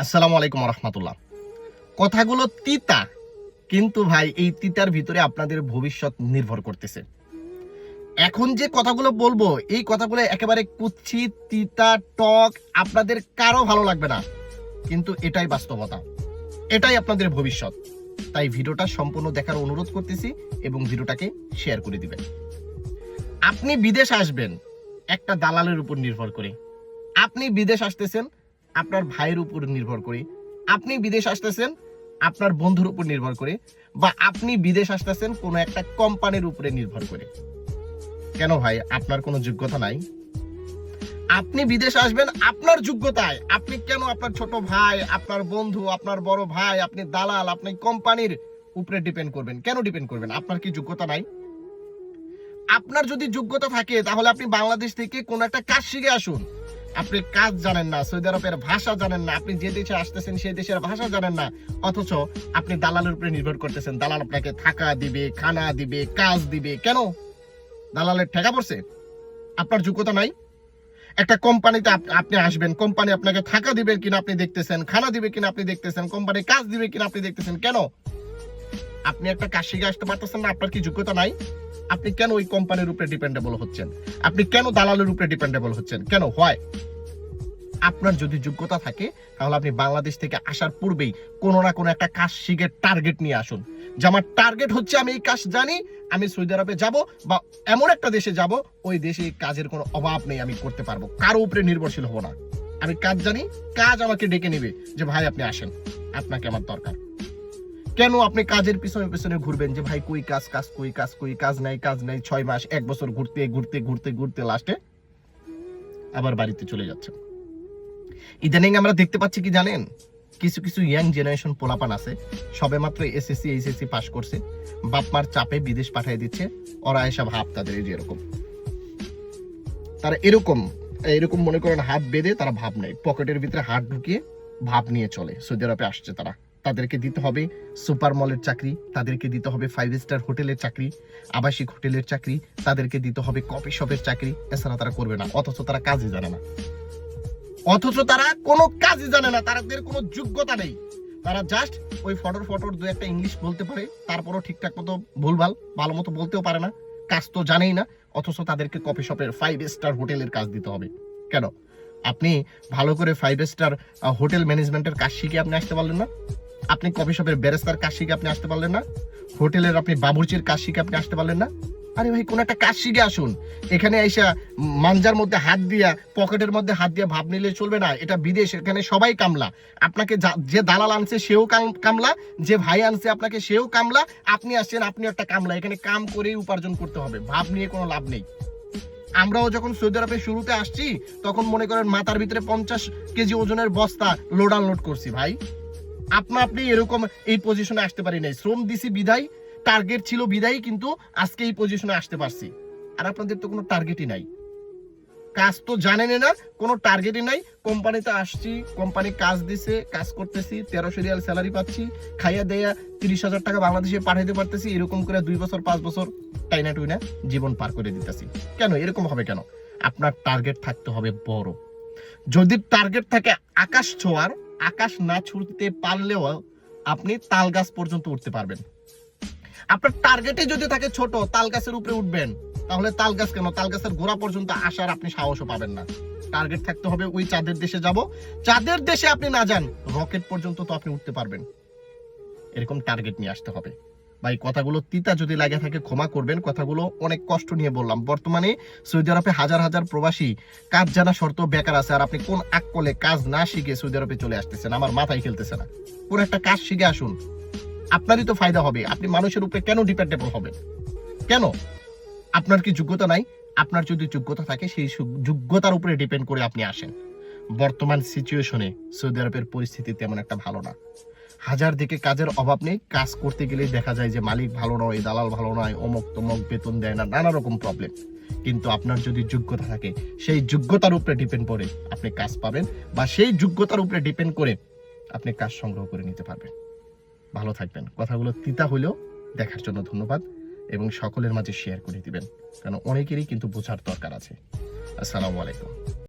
আসসালামু আলাইকুম রহমতুল্লাহ। কথাগুলো তিতা, কিন্তু ভাই এই তিতার ভিতরে আপনাদের ভবিষ্যৎ নির্ভর করতেছে। এখন যে কথাগুলো বলবো এই কথাগুলো একেবারে কুৎসিত, তিতা, টক, আপনাদের কারো ভালো লাগবে না, কিন্তু এটাই বাস্তবতা, এটাই আপনাদের ভবিষ্যৎ। তাই ভিডিওটা সম্পূর্ণ দেখার অনুরোধ করতেছি এবং ভিডিওটাকে শেয়ার করে দিবেন। আপনি বিদেশ আসবেন একটা দালালের উপর নির্ভর করে, আপনি বিদেশ আসতেছেন আপনার ভাইয়ের উপর নির্ভর করে, আপনি বিদেশ আসতেছেন আপনার বন্ধুর উপর নির্ভর করে, বা আপনি বিদেশ আসতেছেন কোনো একটা কোম্পানির উপরে নির্ভর করে। কেন ভাই, আপনার কোনো যোগ্যতা নাই? আপনি বিদেশ আসবেন আপনার যোগ্যতায়। আপনি কেন আপনার ছোট ভাই, আপনার বন্ধু, আপনার বড় ভাই, আপনি দালাল, আপনি কোম্পানির উপরে ডিপেন্ড করবেন? কেন ডিপেন্ড করবেন? আপনার কি যোগ্যতা নাই? আপনার যদি যোগ্যতা থাকে তাহলে আপনি বাংলাদেশ থেকে কোনো একটা কাজ শিখে আসুন। আপনি কাজ জানেন না, সৌদি আরবের ভাষা জানেন না, আপনি যে দেশে আসতেছেন সেই দেশের ভাষা জানেন না, অথচ আপনি দালালের উপরে নির্ভর করতেছেন। দালাল আপনাকে থাকা দিবে, খানা দিবে, কাজ দিবে। কেন? দালালের ঠেকা পড়ছে? আপনার যোগ্যতা নাই? একটা কোম্পানিতে আপনি আসবেন, কোম্পানি আপনাকে থাকা দিবে কিনা আপনি দেখতেছেন, খানা দিবে কিনা আপনি দেখতেছেন, কোম্পানি কাজ দিবে কিনা আপনি দেখতেছেন। কেন? আপনি একটা কাজ শিখে আসতে পারতেছেন না? আপনার কি যোগ্যতা নাই? আপনি কেন ওই কোম্পানির উপরে ডিপেন্ডেবল হচ্ছেন? আপনি কেন দালালের উপরে ডিপেন্ডেবল হচ্ছেন? কেন হয়? আপনার যদি যোগ্যতা থাকে তাহলে আপনি বাংলাদেশ থেকে আসার পূর্বেই কোনো না কোনো একটা কাজ শিখে টার্গেট নিয়ে আসুন, যে আমার টার্গেট হচ্ছে আমি এই কাজ জানি, আমি সৌদি আরবে যাব বা এমন একটা দেশে যাব ওই দেশে কাজের কোনো অভাব নেই, আমি করতে পারবো, কারো উপরে নির্ভরশীল হব না। আমি কাজ জানি, কাজ আমাকে ডেকে নেবে যে ভাই আপনি আসেন, আপনাকে আমার দরকার। কেন আপনি কাজের পিছনে পিছনে ঘুরবেন যে ভাই কই কাজ, কাজ কই, কাজ কই, কাজ নাই, কাজ নাই, 6 মাস 1 বছর ঘুরতে ঘুরতে ঘুরতে ঘুরতে লাস্টে আবার বাড়িতে চলে যাচ্ছেন। ইদানিং আমরা দেখতে পাচ্ছি কি জানেন, কিছু কিছু ইয়াং জেনারেশন পোলাপান আছে, সবে মাত্র এসএসসি এইচএসসি পাস করছে, বাপ মার চাপে বিদেশ পাঠিয়ে দিচ্ছে। ওরা এসব ভাব তাদের এই যে এরকম, তারা এরকম এরকম মনে করেন হাত বেঁধে তারা ভাব নেয়, পকেটের ভিতরে হাত ঢুকিয়ে ভাব নিয়ে চলে। সৌদি আরবে আসছে তারা, তাদেরকে দিতে হবে সুপার মলের চাকরি, তাদেরকে দিতে হবে 5 স্টার হোটেলের চাকরি, আবাসিক হোটেলের চাকরি, তাদেরকে দিতে হবে কফি শপের চাকরি। এছাড়া তারা করবে না, অথচ তারা কাজই জানে না, অথচ তারা কোনো কাজই জানে না, তাদের কোনো যোগ্যতা নেই। তারা জাস্ট ওই ফটোর দু একটা ইংলিশ বলতে পারে, তারপরও ঠিকঠাক মতো ভুলভাল ভালো মতো বলতেও পারে না, কাজ তো জানেই না, অথচ তাদেরকে কফি শপের 5 স্টার হোটেলের কাজ দিতে হবে। কেন? আপনি ভালো করে 5 স্টার হোটেল ম্যানেজমেন্টের কাজ শিখে আপনি আসতে পারলেন না? আপনি কফি শপের ব্যারিস্টার কাজ শিখে আপনি আসতে পারলেন না? হোটেলের আপনি বাবুর্চির কাজ শিখে আপনি আসতে পারলেন না? আরে ভাই কোন একটা কাজ শিখে আসুন। এখানে আইসা মাঞ্জার মধ্যে হাত দিয়া, পকেটের মধ্যে হাত দিয়া ভাব নিলে চলবে না। এটা বিদেশ, এখানে সবাই কামলা। আপনাকে যে দালাল আনছে সেও কামলা, যে ভাই আনছে আপনাকে সেও কামলা, আপনি আসছেন আপনি একটা কামলা। এখানে কাম করেই উপার্জন করতে হবে, ভাব নিয়ে কোনো লাভ নেই। আমরাও যখন সৌদি আরবে শুরুতে আসছি তখন মনে করেন মাথার ভিতরে 50 কেজি ওজনের বস্তা লোড আনলোড করছি ভাই। আপনি এরকম এই পজিশনে আসতে পারি নাই, শ্রম দিছি বিদায়, টার্গেট ছিল বিদায়, কিন্তু আজকে এই পজিশনে আসতে পারছি। আর আপনাদের তো কোনো টার্গেটই নাই, কাজ তো জানেন না, কোনো টার্গেটই নাই। কোম্পানিতে আসছি, কোম্পানি কাজ দিছে, কাজ করতেছি, 1300 রিয়াল স্যালারি পাচ্ছি, খাইয়া দেয়া 30,000 টাকা বাংলাদেশে পাঠাইতে পারতেছি। এরকম করে 2 বছর 5 বছর টাইনা টুইনা জীবন পার করে দিতেছি। কেন এরকম হবে? কেন? আপনার টার্গেট থাকতে হবে বড়। যদি টার্গেট থাকে আকাশ ছোঁয়ার, আকাশ না ছুঁতে পারলেও আপনি তাল গাছ পর্যন্ত উঠতে পারবেন। আপনার টার্গেটে যদি থাকে ছোট, তাল গাছের উপরে উঠবেন, তাহলে তাল গাছ কেন, তাল গাছের গোড়া পর্যন্ত আসার আপনি সাহসও পাবেন না। টার্গেট থাকতে হবে ওই চাঁদের দেশে যাব, চাঁদের দেশে আপনি না যান, রকেট পর্যন্ত তো আপনি উঠতে পারবেন। এরকম টার্গেট নিয়ে আসতে হবে। ভাই কথাগুলো তিতা যদি লাগে থাকে ক্ষমা করবেন, কথাগুলো অনেক কষ্ট নিয়ে বললাম। বর্তমানে সৌদি আরবে হাজার হাজার প্রবাসী কাজ জানা শর্ত বেকার আছে, আর আপনি কোন আকলে কাজ না শিখে সৌদি আরবে চলে আসতেছেন, আমার মাথায় খেলতেছে না। কোন একটা কাজ শিখে আসুন, আপনারই তো ফায়দা হবে। আপনি মানুষের উপরে কেন ডিপেন্ডেবল হবেন? কেন? আপনার কি যোগ্যতা নাই? আপনার যদি যোগ্যতা থাকে সেই যোগ্যতার উপরে ডিপেন্ড করে আপনি আসেন। বর্তমান সিচুয়েশনে সৌদি আরবের পরিস্থিতি তেমন একটা ভালো না, হাজার দিকে কাজের অভাব নেই, কাজ করতে গেলেই দেখা যায় যে মালিক ভালো নয়, দালাল ভালো নয়, অমক তমক বেতন দেয় না, নানা রকম প্রবলেম। কিন্তু আপনার যদি যোগ্যতা থাকে সেই যোগ্যতার উপরে ডিপেন্ড করে আপনি কাজ পাবেন, বা সেই যোগ্যতার উপরে ডিপেন্ড করে আপনি কাজ সংগ্রহ করে নিতে পারবেন। ভালো থাকবেন। কথাগুলো তিতা হলেও দেখার জন্য ধন্যবাদ, এবং সকলের মাঝে শেয়ার করে দিবেন, কারণ অনেকেরই কিন্তু বোঝার দরকার আছে। আসসালামু আলাইকুম।